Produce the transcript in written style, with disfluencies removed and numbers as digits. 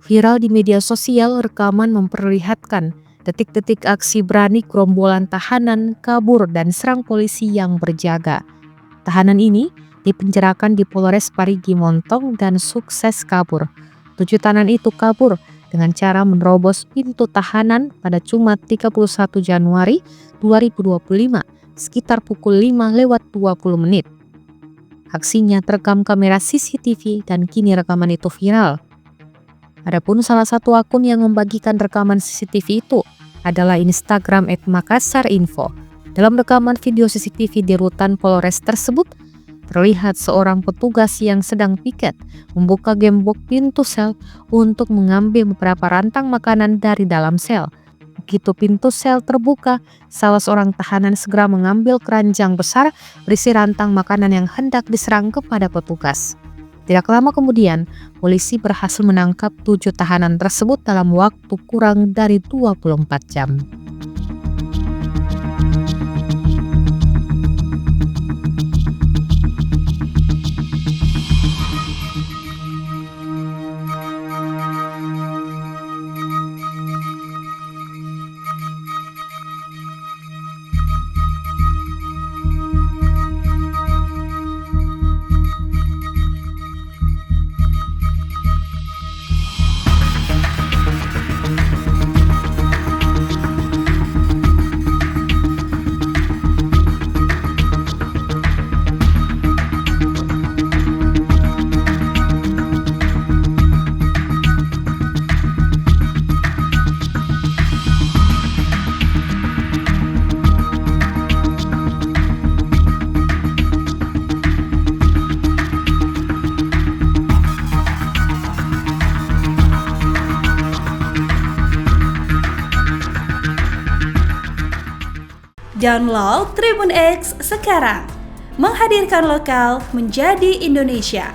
Viral di media sosial, rekaman memperlihatkan detik-detik aksi berani gerombolan tahanan kabur dan serang polisi yang berjaga. Tahanan ini dipenjarakan di Polres Parigi Montong dan sukses kabur. 7 tahanan itu kabur dengan cara menerobos pintu tahanan pada Jumat 31 Januari 2025 sekitar pukul 5:20 menit. Aksinya terekam kamera CCTV dan kini rekaman itu viral. Adapun salah satu akun yang membagikan rekaman CCTV itu adalah Instagram @makassarinfo. Dalam rekaman video CCTV di rutan Polres tersebut, terlihat seorang petugas yang sedang piket membuka gembok pintu sel untuk mengambil beberapa rantang makanan dari dalam sel. Begitu pintu sel terbuka, salah seorang tahanan segera mengambil keranjang besar berisi rantang makanan yang hendak diserang kepada petugas. Tidak lama kemudian, polisi berhasil menangkap 7 tahanan tersebut dalam waktu kurang dari 24 jam. Download Tribun X sekarang, menghadirkan lokal menjadi Indonesia.